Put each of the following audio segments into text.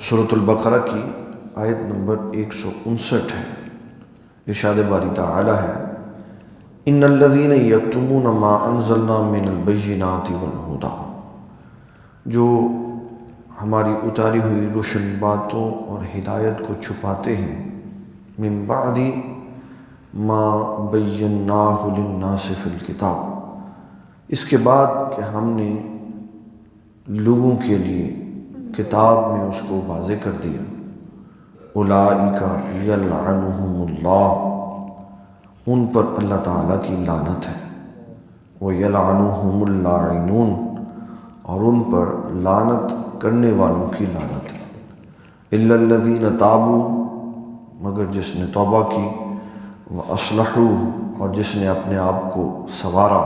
سورۃ البقرہ کی آیت نمبر 159 ہے۔ ارشاد باری تعالی ہے ان الذین یکتمون ما انزلنا من البینات والہدی، جو ہماری اتاری ہوئی روشن باتوں اور ہدایت کو چھپاتے ہیں، من بعد ما بیناہ للناس فی الکتاب، اس کے بعد کہ ہم نے لوگوں کے لیے کتاب میں اس کو واضح کر دیا۔ اولئک یلعنہم اللہ، ان پر اللہ تعالیٰ کی لعنت ہے۔ ویلعنہم اللاعنون، اور ان پر لعنت کرنے والوں کی لعنت ہے۔ الا الذین تابوا، مگر جس نے توبہ کی، واصلحوا، اور جس نے اپنے آپ کو سنوارا،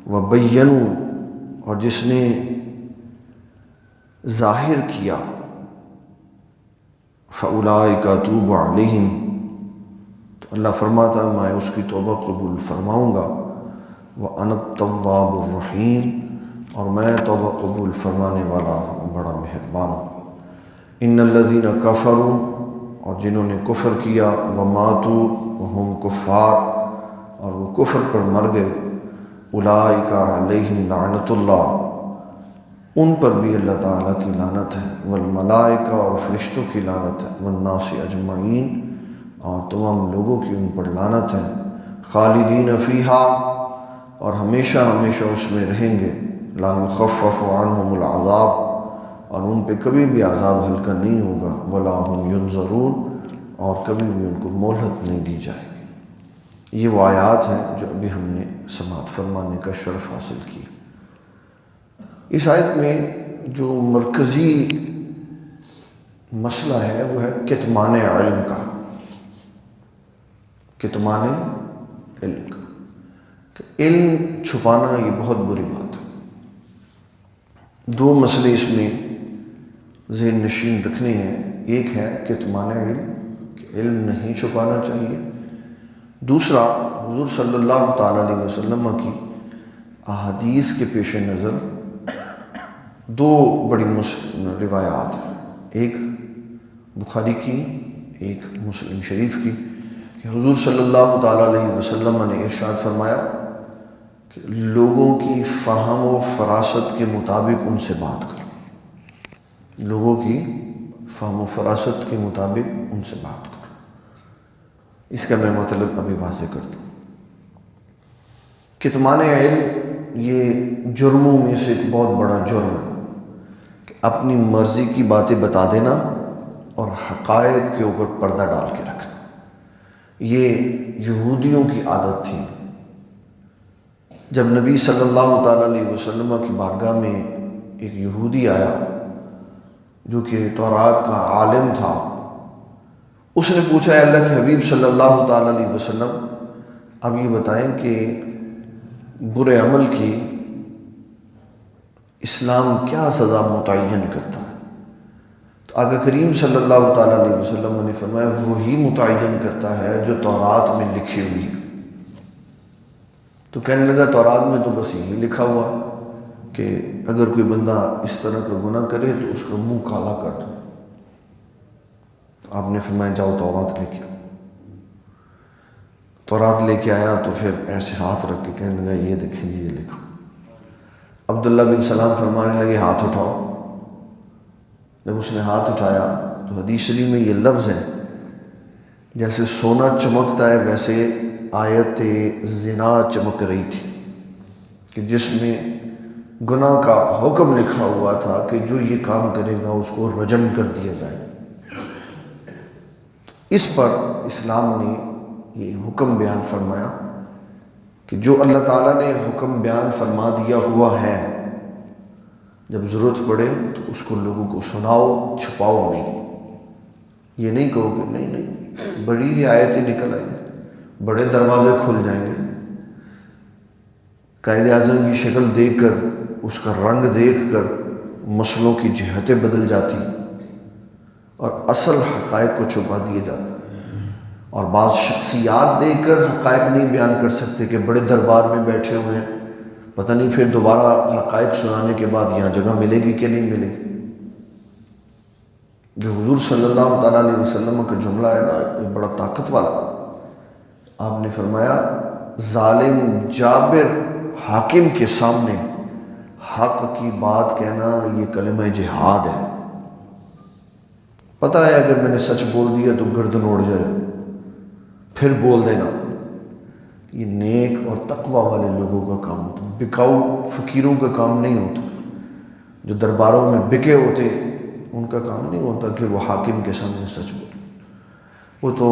وبینوا، اور جس نے ظاہر کیا، فاولئک اتوب علیہم، تو اللہ فرماتا ہے میں اس کی توبہ قبول فرماؤں گا۔ وانا التواب الرحیم، اور میں توبہ قبول فرمانے والا ہوں، بڑا مہربان ہوں۔ ان الذین کفروا، اور جنہوں نے کفر کیا، وماتوا وہم کفار، اور وہ کفر پر مر گئے، اولئک علیہم لعنت اللہ، ان پر بھی اللہ تعالیٰ کی لعنت ہے، والملائکہ، اور فرشتوں کی لعنت ہے، والناس اجمعین، اور تمام لوگوں کی ان پر لعنت ہے، خالدین فیہا، اور ہمیشہ ہمیشہ اس میں رہیں گے، لا یخفف عنہم العذاب، اور ان پہ کبھی بھی عذاب ہلکا نہیں ہوگا، ولا هم ینظرون، اور کبھی بھی ان کو مہلت نہیں دی جائے گی۔ یہ وہ آیات ہیں جو ابھی ہم نے سماعت فرمانے کا شرف حاصل کیا۔ اس آیت میں جو مرکزی مسئلہ ہے وہ ہے کتمان علم کا، کتمان علم کا، کہ علم چھپانا یہ بہت بری بات ہے۔ دو مسئلے اس میں ذہن نشین رکھنے ہیں، ایک ہے کتمان علم، کہ علم نہیں چھپانا چاہیے، دوسرا حضور صلی اللہ تعالیٰ علیہ وسلم کی احادیث کے پیش نظر دو بڑی روایات ہیں، ایک بخاری کی، ایک مسلم شریف کی، کہ حضور صلی اللہ تعالیٰ علیہ وسلم نے ارشاد فرمایا کہ لوگوں کی فہم و فراست کے مطابق ان سے بات کرو، لوگوں کی فہم و فراست کے مطابق ان سے بات کرو۔ اس کا میں مطلب ابھی واضح کرتا ہوں۔ کتمان علم یہ جرموں میں سے ایک بہت بڑا جرم ہے، کہ اپنی مرضی کی باتیں بتا دینا اور حقائق کے اوپر پردہ ڈال کے رکھنا۔ یہ یہودیوں کی عادت تھی۔ جب نبی صلی اللہ تعالیٰ علیہ وسلم کی بارگاہ میں ایک یہودی آیا جو کہ تورات کا عالم تھا، اس نے پوچھا، اے اللہ کے حبیب صلی اللہ تعالیٰ علیہ وسلم، اب یہ بتائیں کہ برے عمل کی اسلام کیا سزا متعین کرتا ہے؟ تو آقا کریم صلی اللہ تعالیٰ علیہ وسلم نے فرمایا وہی متعین کرتا ہے جو تورات میں لکھی ہوئی ہے۔ تو کہنے لگا تورات میں تو بس یہی لکھا ہوا کہ اگر کوئی بندہ اس طرح کا گناہ کرے تو اس کا منہ کالا کر دو۔ تو آپ نے فرمایا جاؤ تورات لے کے آؤ۔ تورات لے کے آیا تو پھر ایسے ہاتھ رکھ کے کہنے لگا یہ دیکھیں یہ لکھا۔ عبداللہ بن سلام فرمانے لگے ہاتھ اٹھاؤ۔ جب اس نے ہاتھ اٹھایا تو حدیث شریف میں یہ لفظ ہے، جیسے سونا چمکتا ہے ویسے آیت زنا چمک رہی تھی، کہ جس میں گناہ کا حکم لکھا ہوا تھا کہ جو یہ کام کرے گا اس کو رجم کر دیا جائے۔ اس پر اسلام نے یہ حکم بیان فرمایا کہ جو اللہ تعالیٰ نے حکم بیان فرما دیا ہوا ہے، جب ضرورت پڑے تو اس کو لوگوں کو سناؤ، چھپاؤ نہیں۔ یہ نہیں کہو کہ نہیں بڑی آیتیں نکل آئیں گی، بڑے دروازے کھل جائیں گے، قائد اعظم کی شکل دیکھ کر، اس کا رنگ دیکھ کر مسئلوں کی جہتیں بدل جاتی اور اصل حقائق کو چھپا دیے جاتے، اور بعض شخصیات دیکھ کر حقائق نہیں بیان کر سکتے کہ بڑے دربار میں بیٹھے ہوئے ہیں، پتہ نہیں پھر دوبارہ حقائق سنانے کے بعد یہاں جگہ ملے گی کہ نہیں ملے گی۔ جو حضور صلی اللہ تعالیٰ علیہ وسلم کا جملہ ہے نا، یہ بڑا طاقت والا. آپ نے فرمایا ظالم جابر حاکم کے سامنے حق کی بات کہنا یہ کلمہ جہاد ہے. پتہ ہے اگر میں نے سچ بول دیا تو گردن اڑ جائے، پھر بول دینا. یہ نیک اور تقوی والے لوگوں کا کام ہوتا ہے، بکاؤ فقیروں کا کام نہیں ہوتا. جو درباروں میں بکے ہوتے ان کا کام نہیں ہوتا کہ وہ حاکم کے سامنے سچ بولے. وہ تو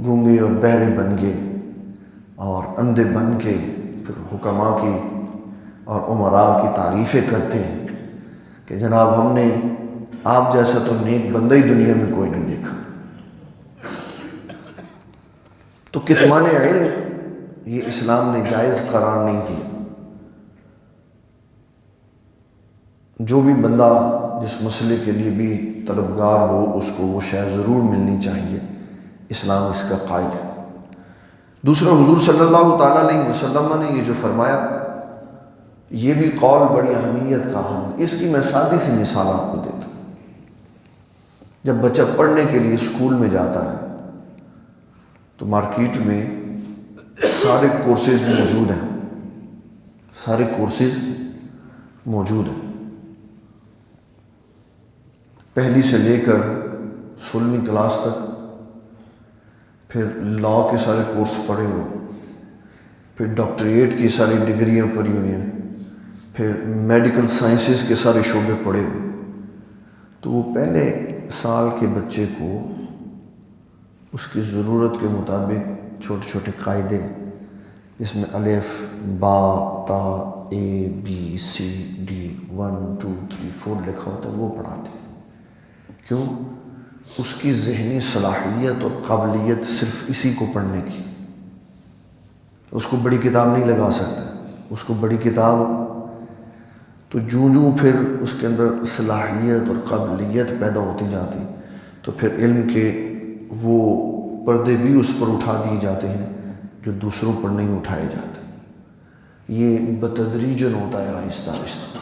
گونگے اور بہرے بن گئے اور اندھے بن کے پھر حکماء کی اور عمراء کی تعریفیں کرتے ہیں کہ جناب ہم نے آپ جیسا تو نیک بندہ ہی دنیا میں کوئی نہیں دیکھا. تو کتمان علم یہ اسلام نے جائز قرار نہیں دیا. جو بھی بندہ جس مسئلے کے لیے بھی طلبگار ہو اس کو وہ شے ضرور ملنی چاہیے. اسلام اس کا قائل ہے. دوسرا حضور صلی اللہ تعالیٰ علیہ وسلم نے یہ جو فرمایا یہ بھی قول بڑی اہمیت کا ہے. اس کی میں سادی سی مثال آپ کو دیتا ہوں. جب بچہ پڑھنے کے لیے اسکول میں جاتا ہے تو مارکیٹ میں سارے کورسز موجود ہیں، سارے کورسز موجود ہیں. پہلی سے لے کر 16ویں کلاس تک، پھر لا کے سارے کورس پڑھے ہوئے، پھر ڈاکٹریٹ کی ساری ڈگریاں پڑھی ہوئی ہیں، پھر میڈیکل سائنسز کے سارے شعبے پڑھے ہوئے. تو وہ پہلے سال کے بچے کو اس کی ضرورت کے مطابق چھوٹے چھوٹے قاعدے جس میں الف با تا اے بی سی ڈی 1 2 3 4 لکھا ہوتا ہے وہ پڑھاتے ہیں. کیوں؟ اس کی ذہنی صلاحیت اور قابلیت صرف اسی کو پڑھنے کی. اس کو بڑی کتاب نہیں لگا سکتا. اس کو بڑی کتاب تو جوں پھر اس کے اندر صلاحیت اور قابلیت پیدا ہوتی جاتی تو پھر علم کے وہ پردے بھی اس پر اٹھا دیے جاتے ہیں جو دوسروں پر نہیں اٹھائے جاتے. یہ بتدریجاً ہوتا ہے، آہستہ آہستہ.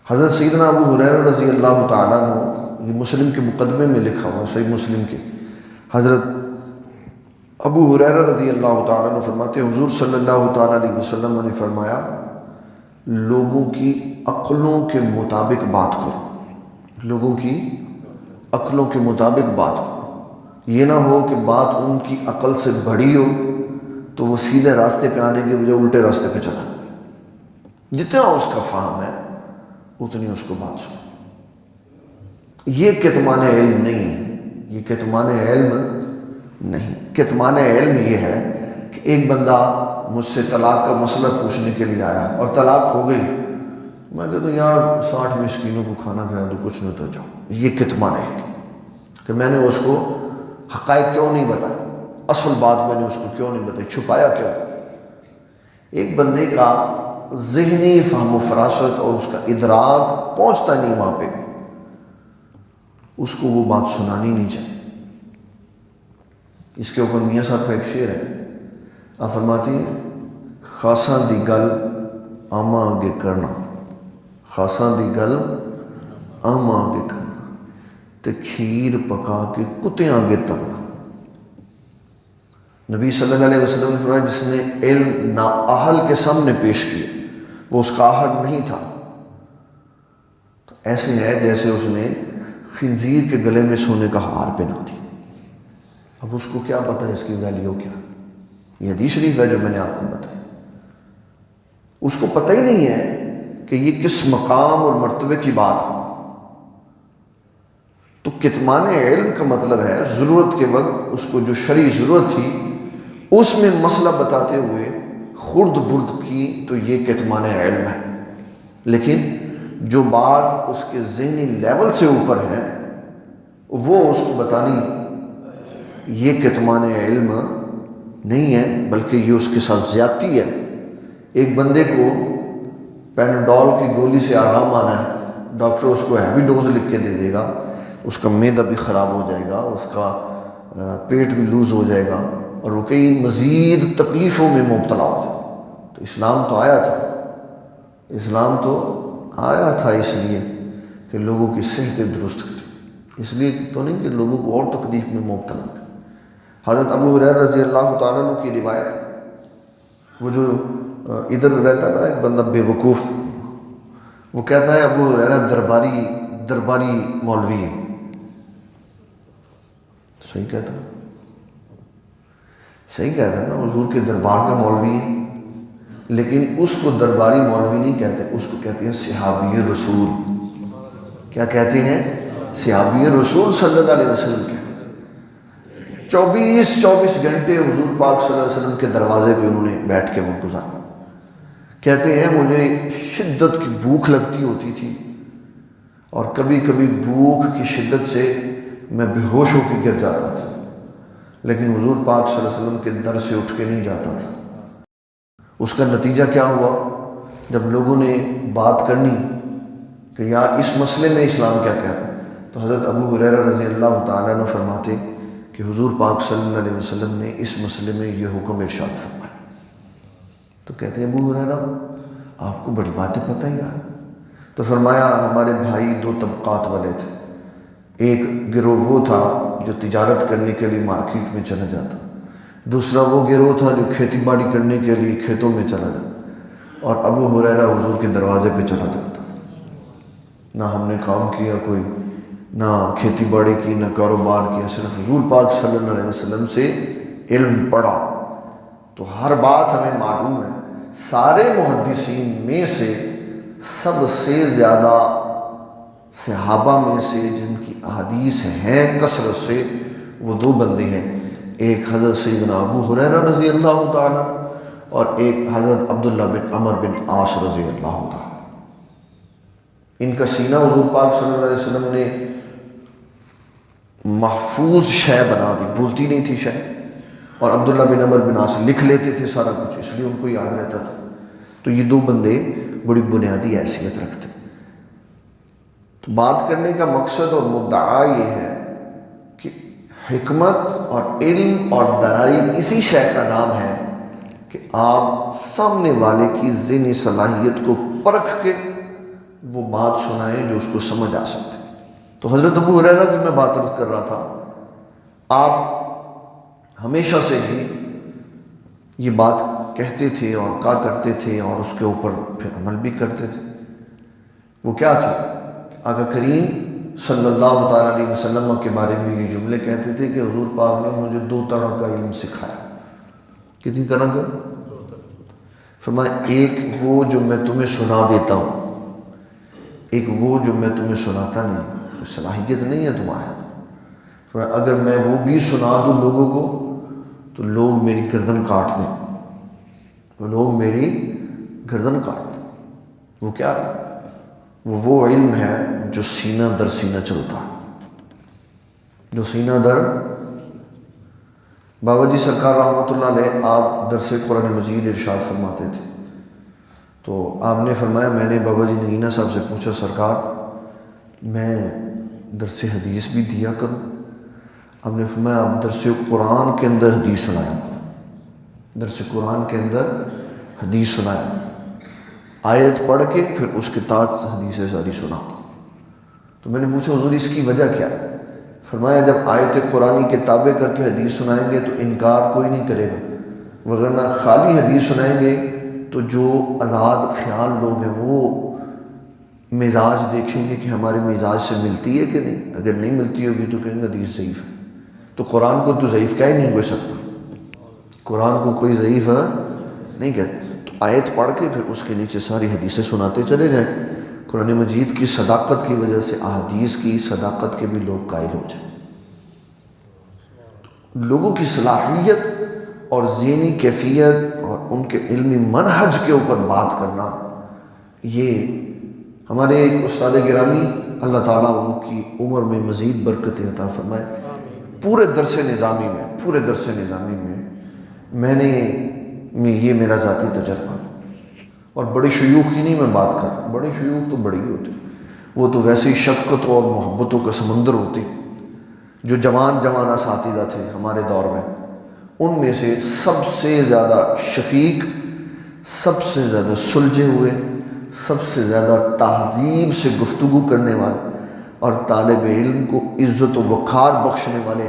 حضرت سیدنا ابو حریرہ رضی اللہ تعالیٰ عنہ، یہ مسلم کے مقدمے میں لکھا ہوا ہے، صحیح مسلم کے، حضرت ابو حریرہ رضی اللہ تعالیٰ عنہ فرماتے ہیں حضور صلی اللہ تعالیٰ علیہ وسلم نے فرمایا لوگوں کی عقلوں کے مطابق بات کرو. لوگوں کی عقلوں کے مطابق بات کرو. یہ نہ ہو کہ بات ان کی عقل سے بڑی ہو تو وہ سیدھے راستے پہ آنے کے بجائے الٹے راستے پہ چلا جائے. جتنا اس کا فہم ہے اتنی اس کو بات سنو. یہ کتمان علم نہیں ہے. یہ کتمان علم نہیں. کتمان علم یہ ہے کہ ایک بندہ مجھ سے طلاق کا مسئلہ پوچھنے کے لیے آیا اور طلاق ہو گئی، میں کہتا ہوں یار 60 مسکینوں کو کھانا کھلایا تو کچھ نہ تو جاؤ. یہ کتمان علم کہ میں نے اس کو حقائق کیوں نہیں بتایا، اصل بات میں نے اس کو کیوں نہیں بتائی، چھپایا کیوں. ایک بندے کا ذہنی فہم و فراست اور اس کا ادراک پہنچتا نہیں وہاں پہ، اس کو وہ بات سنانی نہیں چاہیے. اس کے اوپر میاں صاحب کا ایک شعر ہے. آپ فرماتی ہیں خاصاں دی گل آما آگے کرنا، خاصاں دی گل آما آگے کرنا تے کھیر پکا کے کتے آگے تلنا. نبی صلی اللہ علیہ وسلم نے فرمایا جس نے علم نااہل کے سامنے پیش کیا وہ اس کا اہل نہیں تھا. تو ایسے ہے جیسے اس نے خنزیر کے گلے میں سونے کا ہار پہنا دی. اب اس کو کیا پتہ ہے اس کی ویلیو کیا. یہ حدیث شریف ہے جو میں نے آپ کو بتایا. اس کو پتہ ہی نہیں ہے کہ یہ کس مقام اور مرتبے کی بات ہے. تو کتمان علم کا مطلب ہے ضرورت کے وقت اس کو جو شرعی ضرورت تھی اس میں مسئلہ بتاتے ہوئے خرد برد کی تو یہ کتمان علم ہے. لیکن جو بات اس کے ذہنی لیول سے اوپر ہے وہ اس کو بتانی یہ کتمان علم نہیں ہے بلکہ یہ اس کے ساتھ زیادتی ہے. ایک بندے کو پیناڈول کی گولی سے آرام آنا ہے، ڈاکٹر اس کو ہیوی ڈوز لکھ کے دے دے گا، اس کا معدہ بھی خراب ہو جائے گا، اس کا پیٹ بھی لوز ہو جائے گا اور وہ کئی مزید تکلیفوں میں مبتلا ہو جائے. تو اسلام تو آیا تھا، اسلام تو آیا تھا اس لیے کہ لوگوں کی صحت درست کرے. اس لیے تو نہیں کہ لوگوں کو اور تکلیف میں مبتلا کر. حضرت ابو ہریرہ رضی اللہ تعالیٰ عنہ کی روایت ہے، وہ جو ادھر رہتا نا ایک بندہ بے وقوف، وہ کہتا ہے ابو ہریرہ درباری مولوی ہے. صحیح کہتا ہے، صحیح کہتا ہے نا، حضور کے دربار کا مولوی ہے، لیکن اس کو درباری مولوی نہیں کہتے، اس کو کہتے ہیں صحابی رسول. کیا کہتے ہیں؟ صحابی رسول صلی اللہ علیہ وسلم کے 24 گھنٹے حضور پاک صلی اللہ علیہ وسلم کے دروازے پہ انہوں نے بیٹھ کے وہ گزارا. کہتے ہیں مجھے شدت کی بھوک لگتی ہوتی تھی، اور کبھی کبھی بھوک کی شدت سے میں بے ہوش ہو کے گر جاتا تھا، لیکن حضور پاک صلی اللہ علیہ وسلم کے در سے اٹھ کے نہیں جاتا تھا. اس کا نتیجہ کیا ہوا؟ جب لوگوں نے بات کرنی کہ یار اس مسئلے میں اسلام کیا کہتا ہے، تو حضرت ابو ہریرہ رضی اللہ تعالیٰ عنہ فرماتے کہ حضور پاک صلی اللہ علیہ وسلم نے اس مسئلے میں یہ حکم ارشاد فرمایا. تو کہتے ہیں ابو ہریرہ آپ کو بڑی باتیں پتہ ہیں یار. تو فرمایا ہمارے بھائی 2 طبقات والے تھے. ایک گروہ وہ تھا جو تجارت کرنے کے لیے مارکیٹ میں چلا جاتا، دوسرا وہ گروہ تھا جو کھیتی باڑی کرنے کے لیے کھیتوں میں چلا جاتا، اور ابو ہریرہ حضور کے دروازے پہ چلا جاتا. نہ ہم نے کام کیا کوئی، نہ کھیتی باڑی کی، نہ کاروبار کیا، صرف حضور پاک صلی اللہ علیہ وسلم سے علم پڑھا. تو ہر بات ہمیں معلوم ہے. سارے محدثین میں سے سب سے زیادہ صحابہ میں سے جن کی احادیث ہیں کثرت سے، وہ 2 بندے ہیں. ایک حضرت سیدنا ابو ہریرہ رضی اللہ تعالیٰ، اور ایک حضرت عبداللہ بن عمر بن عاص رضی اللہ تعالیٰ. ان کا سینہ حضور پاک صلی اللہ علیہ وسلم نے محفوظ شے بنا دی، بھولتی نہیں تھی شے. اور عبداللہ بن عمر بن عاص لکھ لیتے تھے سارا کچھ، اس لیے ان کو یاد رہتا تھا. تو یہ 2 بندے بڑی بنیادی حیثیت رکھتے. تو بات کرنے کا مقصد اور مدعا یہ ہے کہ حکمت اور علم اور درائی اسی شے کا نام ہے کہ آپ سامنے والے کی ذہنی صلاحیت کو پرکھ کے وہ بات سنائیں جو اس کو سمجھ آ سکتے. تو حضرت ابو ہریرہ کی میں بات عرض کر رہا تھا، آپ ہمیشہ سے ہی یہ بات کہتے تھے اور کہا کرتے تھے، اور اس کے اوپر پھر عمل بھی کرتے تھے. وہ کیا تھا؟ آقا کریم صلی اللہ تعالیٰ علیہ وسلم کے بارے میں یہ جملے کہتے تھے کہ حضور پاک نے مجھے 2 طرح کا علم سکھایا. کتنی طرح کا؟ فرمایا ایک وہ جو میں تمہیں سنا دیتا ہوں، ایک وہ جو میں تمہیں سناتا نہیں، صلاحیت نہیں ہے تمہارے. فرمایا اگر میں وہ بھی سنا دوں لوگوں کو تو لوگ میری گردن کاٹ دیں، لوگ میری گردن کاٹ دیں. وہ کیا؟ وہ علم ہے جو سینہ در سینہ چلتا ہے، جو سینہ در. بابا جی سرکار رحمۃ اللہ علیہ آپ درس قرآن مجید ارشاد فرماتے تھے. تو آپ نے فرمایا، میں نے بابا جی نگینہ صاحب سے پوچھا سرکار میں درس حدیث بھی دیا کروں؟ آپ نے فرمایا آپ درس قرآن کے اندر حدیث سنایا کرو، درس قرآن کے اندر حدیث سنایا کرو، آیت پڑھ کے پھر اس کے تحت حدیث ساری سنا. تو میں نے پوچھا حضور اس کی وجہ کیا ہے؟ فرمایا جب آیت قرآنی کے تابع کر کے حدیث سنائیں گے تو انکار کوئی نہیں کرے گا، وگرنہ خالی حدیث سنائیں گے تو جو آزاد خیال لوگ ہیں وہ مزاج دیکھیں گے کہ ہمارے مزاج سے ملتی ہے کہ نہیں. اگر نہیں ملتی ہوگی تو کہیں گے حدیث ضعیف ہے. تو قرآن کو تو ضعیف کہہ ہی نہیں کوئی سکتا، قرآن کو کوئی ضعیف نہیں کہتا. تو آیت پڑھ کے پھر اس کے نیچے ساری حدیثیں سناتے چلے جائیں. قرآن مجید کی صداقت کی وجہ سے احادیث کی صداقت کے بھی لوگ قائل ہو جائیں. لوگوں کی صلاحیت اور ذہنی کیفیت اور ان کے علمی منہج کے اوپر بات کرنا، یہ ہمارے ایک استاد گرامی اللہ تعالیٰ ان کی عمر میں مزید برکت عطا فرمائے، پورے درس نظامی میں یہ میرا ذاتی تجربہ، اور بڑے شیوخ کی نہیں میں بات کر رہا، بڑے شیوخ تو بڑے ہی ہوتے، وہ تو ویسے ہی شفقت اور محبتوں کا سمندر ہوتے. جو جوان اساتذہ تھے ہمارے دور میں، ان میں سے سب سے زیادہ شفیق، سب سے زیادہ سلجھے ہوئے، سب سے زیادہ تہذیب سے گفتگو کرنے والے اور طالب علم کو عزت و وقار بخشنے والے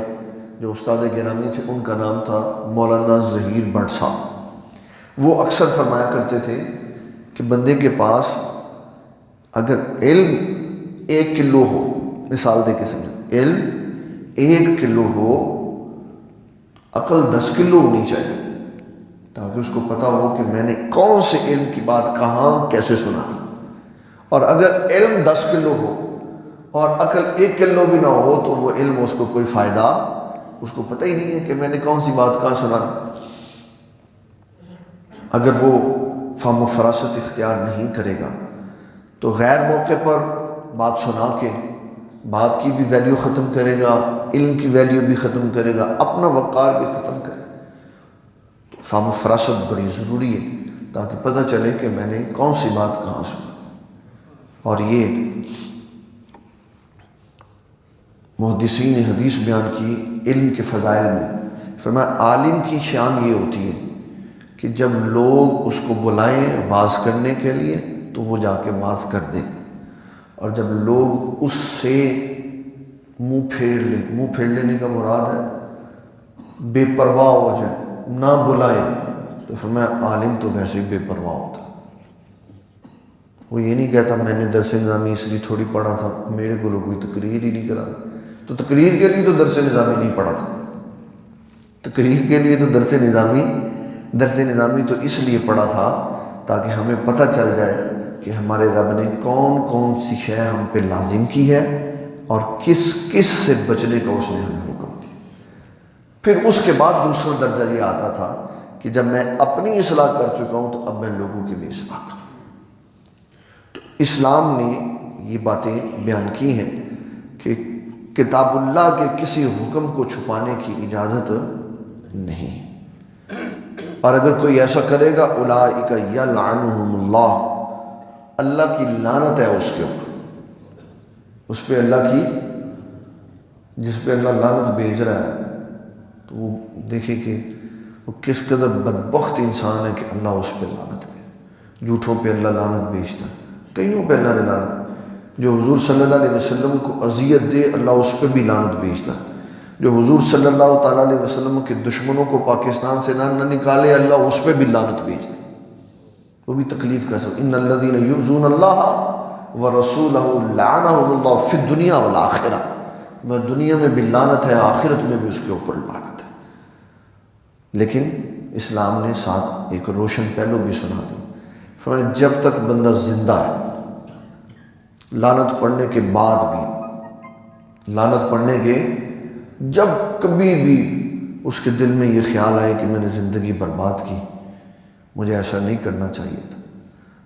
جو استاد گرامی تھے ان کا نام تھا مولانا ظہیر بٹ صاحب۔ وہ اکثر فرمایا کرتے تھے کہ بندے کے پاس اگر علم 1 کلو ہو، مثال دے کے سمجھیں، علم 1 کلو ہو، عقل 10 کلو ہونی چاہیے، تاکہ اس کو پتہ ہو کہ میں نے کون سے علم کی بات کہاں کیسے سنا۔ اور اگر علم 10 کلو ہو اور عقل 1 کلو بھی نہ ہو تو وہ علم اس کو کوئی فائدہ، اس کو پتہ ہی نہیں ہے کہ میں نے کون سی بات کہاں سنا۔ اگر وہ فہم و فراست اختیار نہیں کرے گا تو غیر موقع پر بات سنا کے بات کی بھی ویلیو ختم کرے گا، علم کی ویلیو بھی ختم کرے گا، اپنا وقار بھی ختم کرے گا۔ تو فہم و فراست بڑی ضروری ہے تاکہ پتہ چلے کہ میں نے کون سی بات کہاں سنا۔ اور یہ محدثین نے حدیث بیان کی علم کے فضائل میں، فرمایا عالم کی شان یہ ہوتی ہے کہ جب لوگ اس کو بلائیں واز کرنے کے لیے تو وہ جا کے واز کر دے، اور جب لوگ اس سے منہ پھیر لیں، منہ پھیر لینے کا مراد ہے بے پرواہ ہو جائے، نہ بلائیں، تو فرمایا عالم تو ویسے ہی بے پرواہ ہوتا ہے۔ وہ یہ نہیں کہتا میں نے درس نظامی اس لیے تھوڑی پڑھا تھا، میرے کو لوگ کوئی تقریر ہی نہیں کرا، تو تقریر کے لیے تو درس نظامی نہیں پڑھا تھا، تقریر کے لیے تو درس نظامی تو اس لیے پڑھا تھا تاکہ ہمیں پتہ چل جائے کہ ہمارے رب نے کون کون سی شے ہم پہ لازم کی ہے اور کس کس سے بچنے کا اس نے ہمیں حکم دیا۔ پھر اس کے بعد دوسرا درجہ یہ آتا تھا کہ جب میں اپنی اصلاح کر چکا ہوں تو اب میں لوگوں کی بھی اصلاح کروں۔ تو اسلام نے یہ باتیں بیان کی ہیں کہ کتاب اللہ کے کسی حکم کو چھپانے کی اجازت نہیں، اور اگر کوئی ایسا کرے گا اولئک یلعنہم اللہ کی لعنت ہے اس کے اوپر، اس پہ اللہ کی، جس پہ اللہ لعنت بھیج رہا ہے تو وہ دیکھے کہ وہ کس قدر بدبخت انسان ہے کہ اللہ اس پہ لعنت بھیجے۔ جھوٹوں پہ اللہ لعنت بھیجتا ہے، کئیوں پہ اللہ نے لعنت، جو حضور صلی اللہ علیہ وسلم کو اذیت دے اللہ اس پہ بھی لعنت بھیجتا ہے، جو حضور صلی اللہ تعالیٰ علیہ وسلم کے دشمنوں کو پاکستان سے نہ نکالے اللہ اس پہ بھی لعنت بھیجتا ہے، وہ بھی تکلیف کا سبب۔ ان الذین یؤذون اللہ ورسولہ لعنہم اللہ فی الدنیا والآخرہ، میں دنیا میں بھی لعنت ہے، آخرت میں بھی اس کے اوپر لعنت ہے۔ لیکن اسلام نے ساتھ ایک روشن پہلو بھی سنا دی، فرمایا جب تک بندہ زندہ ہے، لعنت پڑھنے کے بعد بھی، لعنت پڑھنے کے جب کبھی بھی اس کے دل میں یہ خیال آئے کہ میں نے زندگی برباد کی، مجھے ایسا نہیں کرنا چاہیے تھا،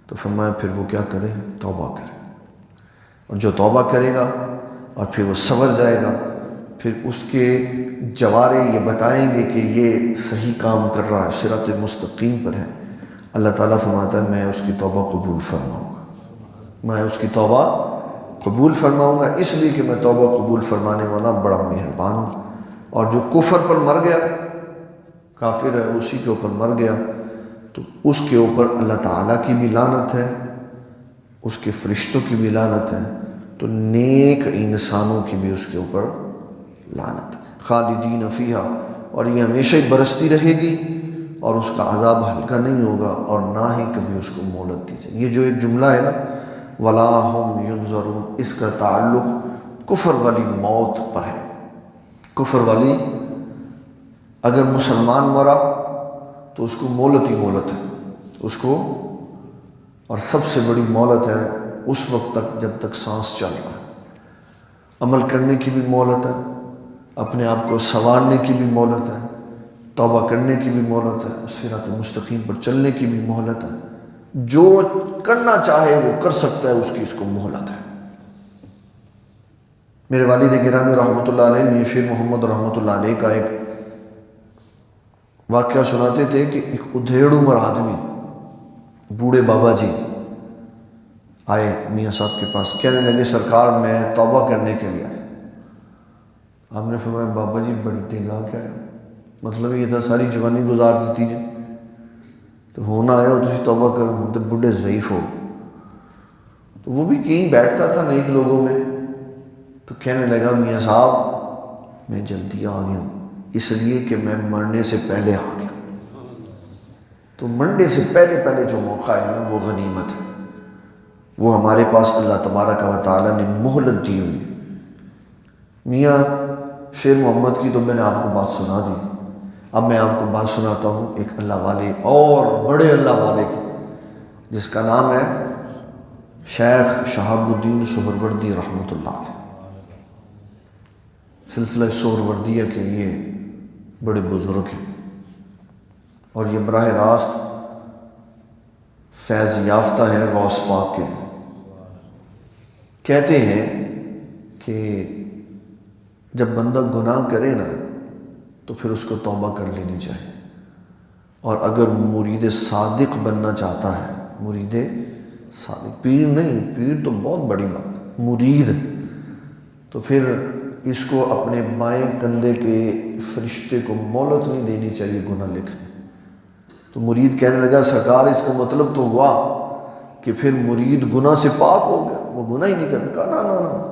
تو فرمایا پھر وہ کیا کرے؟ توبہ کرے، اور جو توبہ کرے گا اور پھر وہ سنور جائے گا، پھر اس کے جوارے یہ بتائیں گے کہ یہ صحیح کام کر رہا ہے، صراط مستقیم پر ہے، اللہ تعالیٰ فرماتا ہے میں اس کی توبہ قبول فرماؤں گا، میں اس کی توبہ قبول فرماؤں گا، اس لیے کہ میں توبہ قبول فرمانے والا بڑا مہربان ہوں۔ اور جو کفر پر مر گیا، کافر ہے، اسی کے اوپر مر گیا، تو اس کے اوپر اللہ تعالیٰ کی بھی لعنت ہے، اس کے فرشتوں کی بھی لعنت ہے، تو نیک انسانوں کی بھی اس کے اوپر لعنت ہے، خالدین فیہا، اور یہ ہمیشہ ہی برستی رہے گی، اور اس کا عذاب ہلکا نہیں ہوگا، اور نہ ہی کبھی اس کو مہلت دی جائے۔ یہ جو ایک جملہ ہے نا وَلَا هُمْ يُنظَرُونَ، اس کا تعلق کفر والی موت پر ہے۔ کفر والی، اگر مسلمان مرا تو اس کو مہلت ہی مہلت ہے اس کو، اور سب سے بڑی مہلت ہے اس وقت تک جب تک سانس چل رہا ہے، عمل کرنے کی بھی مہلت ہے، اپنے آپ کو سنوارنے کی بھی مہلت ہے، توبہ کرنے کی بھی مہلت ہے، صراط مستقیم پر چلنے کی بھی مہلت ہے، جو کرنا چاہے وہ کر سکتا ہے، اس کی اس کو مہلت ہے۔ میرے والد گرامی رحمۃ اللہ علیہ میاں شیر محمد رحمۃ اللہ علیہ کا ایک واقعہ سناتے تھے کہ ایک ادھیڑ عمر آدمی، بوڑھے بابا جی آئے میاں صاحب کے پاس، کہنے لگے سرکار میں توبہ کرنے کے لیے آئے۔ آپ نے فرمایا بابا جی بڑی تیگا کیا ہے، مطلب یہ تھا ساری جوانی گزار دیتی جائے، تو ہونا آیا ہو تو توبہ کرو، ہم تو بڑھے ضعیف ہو۔ تو وہ بھی کہیں بیٹھتا تھا نیک لوگوں میں، کہنے لگا میاں صاحب میں جلدی آ گیا ہوں اس لیے کہ میں مرنے سے پہلے آ گیا. تو مرنے سے پہلے پہلے جو موقع ہے نا وہ غنیمت ہے، وہ ہمارے پاس اللہ تبارک و تعالیٰ نے مہلت دی ہوئی. میاں شیر محمد کی تو میں نے آپ کو بات سنا دی، اب میں آپ کو بات سناتا ہوں ایک اللہ والے اور بڑے اللہ والے کی، جس کا نام ہے شیخ شہاب الدین سہروردی رحمۃ اللہ علیہ. سلسلہ سہروردیہ کے یہ بڑے بزرگ ہیں اور یہ براہ راست فیض یافتہ ہے غوث پاک کے. کہتے ہیں کہ جب بندہ گناہ کرے نا تو پھر اس کو توبہ کر لینی چاہیے، اور اگر مرید صادق بننا چاہتا ہے، مرید صادق، پیر نہیں، پیر تو بہت بڑی بات، مرید، تو پھر اس کو اپنے بائیں کندھے کے فرشتے کو مہلت نہیں دینی چاہیے گناہ لکھنے. تو مرید کہنے لگا سرکار اس کا مطلب تو ہوا کہ پھر مرید گناہ سے پاک ہو گیا، وہ گناہ ہی نہیں کرتا. کہا نا،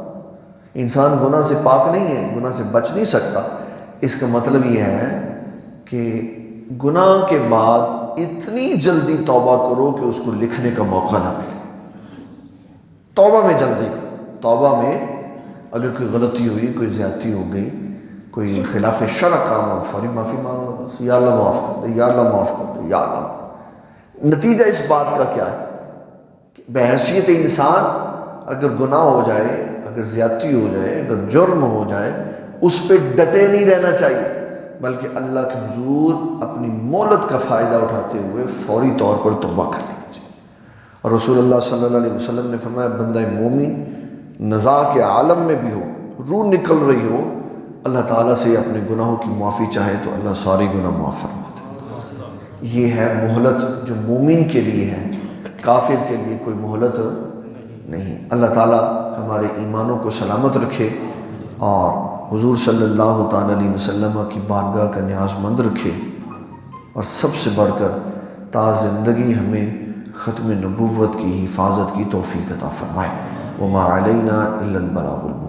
انسان گناہ سے پاک نہیں ہے، گناہ سے بچ نہیں سکتا. اس کا مطلب یہ ہے کہ گناہ کے بعد اتنی جلدی توبہ کرو کہ اس کو لکھنے کا موقع نہ ملے. توبہ میں جلدی، توبہ میں اگر کوئی غلطی ہوئی، کوئی زیادتی ہو گئی، کوئی خلاف شرع کام ہو، فوری معافی مانگو، بس یا اللہ معاف کر دے، یا اللہ معاف کر دے، یا اللہ. نتیجہ اس بات کا کیا ہے کہ بحیثیت انسان اگر گناہ ہو جائے، اگر زیادتی ہو جائے، اگر جرم ہو جائے، اس پہ ڈٹے نہیں رہنا چاہیے، بلکہ اللہ کے حضور اپنی مہلت کا فائدہ اٹھاتے ہوئے فوری طور پر توبہ کر لینا چاہیے. اور رسول اللہ صلی اللہ علیہ وسلم نے فرمایا بندہ مومن نزاع کے عالم میں بھی ہو، روح نکل رہی ہو، اللہ تعالیٰ سے اپنے گناہوں کی معافی چاہے تو اللہ سارے گناہ معاف فرما دے. یہ ہے مہلت جو مومن کے لیے ہے، کافر کے لیے کوئی مہلت نہیں. اللہ تعالیٰ ہمارے ایمانوں کو سلامت رکھے اور حضور صلی اللہ تعالیٰ علیہ وسلم کی بارگاہ کا نیاز مند رکھے، اور سب سے بڑھ کر تا زندگی ہمیں ختم نبوت کی حفاظت کی توفیق عطا فرمائے. وما علینا الا البلاغ المبین.